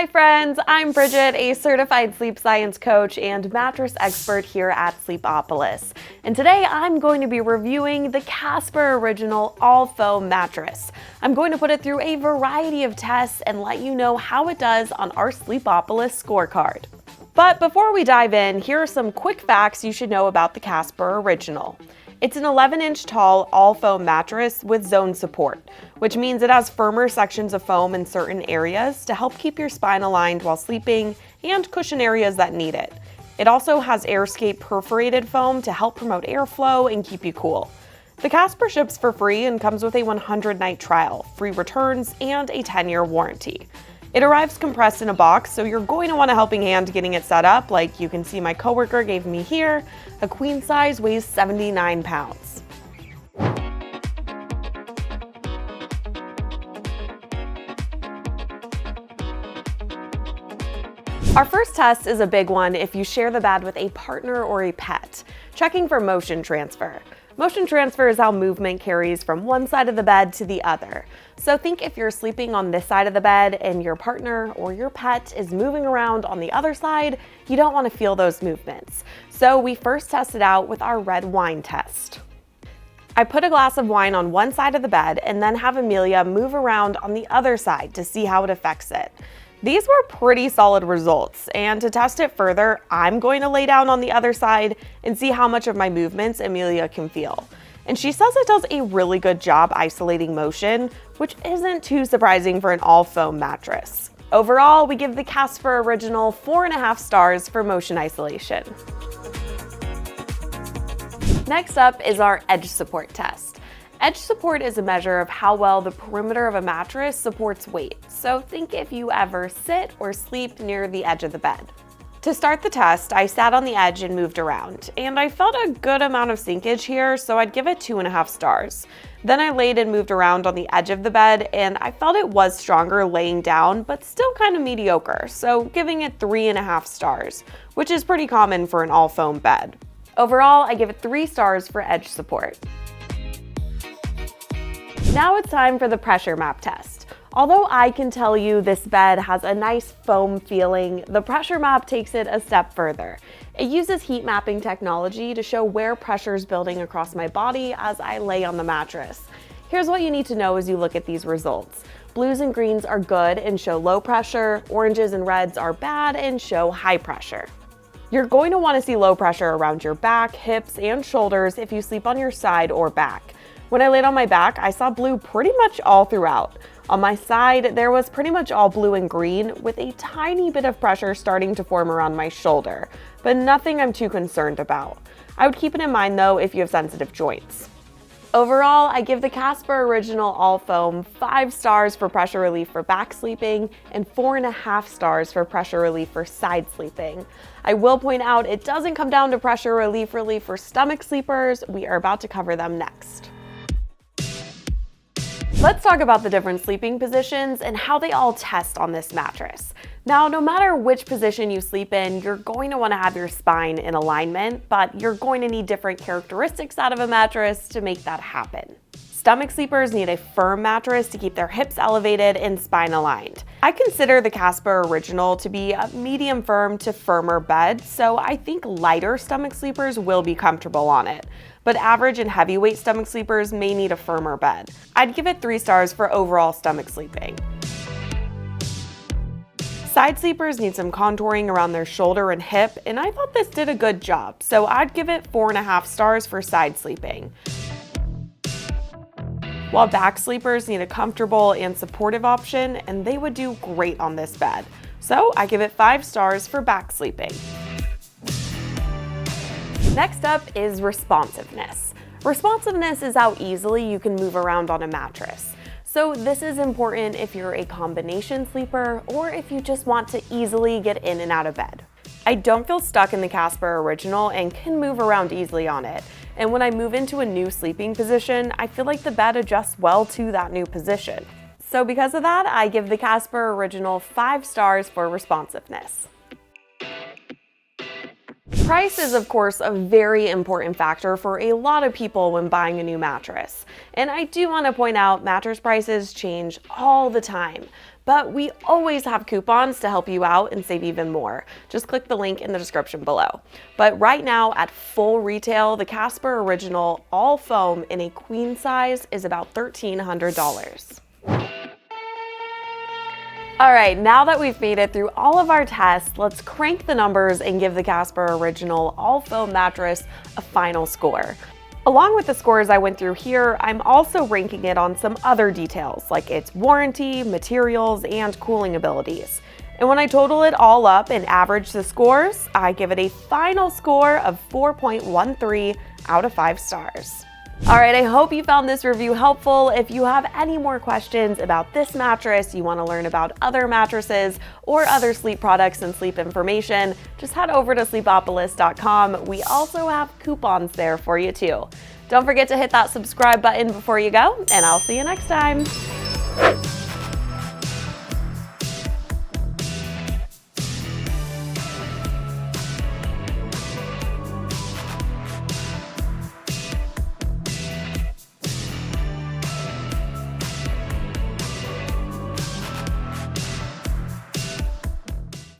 Hi friends, I'm Bridget, a certified sleep science coach and mattress expert here at Sleepopolis. And today I'm going to be reviewing the Casper Original All Foam Mattress. I'm going to put it through a variety of tests and let you know how it does on our Sleepopolis scorecard. But before we dive in, here are some quick facts you should know about the Casper Original. It's an 11-inch tall all-foam mattress with zone support, which means it has firmer sections of foam in certain areas to help keep your spine aligned while sleeping and cushion areas that need it. It also has AirScape perforated foam to help promote airflow and keep you cool. The Casper ships for free and comes with a 100-night trial, free returns, and a 10-year warranty. It arrives compressed in a box, so you're going to want a helping hand getting it set up, like you can see my coworker gave me here. A queen size weighs 79 pounds. Our first test is a big one if you share the bed with a partner or a pet, checking for motion transfer. Motion transfer is how movement carries from one side of the bed to the other. So think if you're sleeping on this side of the bed and your partner or your pet is moving around on the other side, you don't want to feel those movements. So we first tested out with our red wine test. I put a glass of wine on one side of the bed and then have Amelia move around on the other side to see how it affects it. These were pretty solid results, and to test it further, I'm going to lay down on the other side and see how much of my movements Amelia can feel. And she says it does a really good job isolating motion, which isn't too surprising for an all-foam mattress. Overall, we give the Casper Original 4.5 stars for motion isolation. Next up is our edge support test. Edge support is a measure of how well the perimeter of a mattress supports weight, so think if you ever sit or sleep near the edge of the bed. To start the test, I sat on the edge and moved around, and I felt a good amount of sinkage here, so I'd give it 2.5 stars. Then I laid and moved around on the edge of the bed, and I felt it was stronger laying down, but still kind of mediocre, so giving it 3.5 stars, which is pretty common for an all-foam bed. Overall, I give it 3 stars for edge support. Now it's time for the pressure map test. Although I can tell you this bed has a nice foam feeling, the pressure map takes it a step further. It uses heat mapping technology to show where pressure is building across my body as I lay on the mattress. Here's what you need to know as you look at these results. Blues and greens are good and show low pressure, oranges and reds are bad and show high pressure. You're going to want to see low pressure around your back, hips, and shoulders if you sleep on your side or back. When I laid on my back, I saw blue pretty much all throughout. On my side, there was pretty much all blue and green, with a tiny bit of pressure starting to form around my shoulder, but nothing I'm too concerned about. I would keep it in mind though if you have sensitive joints. Overall, I give the Casper Original All Foam 5 stars for pressure relief for back sleeping and 4.5 stars for pressure relief for side sleeping. I will point out it doesn't come down to pressure relief for stomach sleepers. We are about to cover them next. Let's talk about the different sleeping positions and how they all test on this mattress. Now, no matter which position you sleep in, you're going to want to have your spine in alignment, but you're going to need different characteristics out of a mattress to make that happen. Stomach sleepers need a firm mattress to keep their hips elevated and spine aligned. I consider the Casper Original to be a medium firm to firmer bed, so I think lighter stomach sleepers will be comfortable on it. But average and heavyweight stomach sleepers may need a firmer bed. I'd give it 3 stars for overall stomach sleeping. Side sleepers need some contouring around their shoulder and hip, and I thought this did a good job, so I'd give it 4.5 stars for side sleeping. While back sleepers need a comfortable and supportive option, and they would do great on this bed. So I give it 5 stars for back sleeping. Next up is responsiveness. Responsiveness is how easily you can move around on a mattress. So this is important if you're a combination sleeper or if you just want to easily get in and out of bed. I don't feel stuck in the Casper Original and can move around easily on it. And when I move into a new sleeping position, I feel like the bed adjusts well to that new position. So because of that, I give the Casper Original 5 stars for responsiveness. Price is, of course, a very important factor for a lot of people when buying a new mattress. And I do want to point out mattress prices change all the time. But we always have coupons to help you out and save even more. Just click the link in the description below. But right now at full retail, the Casper Original all foam in a queen size is about $1,300. All right, now that we've made it through all of our tests, let's crank the numbers and give the Casper Original all foam mattress a final score. Along with the scores I went through here, I'm also ranking it on some other details like its warranty, materials, and cooling abilities. And when I total it all up and average the scores, I give it a final score of 4.13 out of 5 stars. All right, I hope you found this review helpful. If you have any more questions about this mattress, you want to learn about other mattresses or other sleep products and sleep information, just head over to sleepopolis.com. We also have coupons there for you too. Don't forget to hit that subscribe button before you go, and I'll see you next time.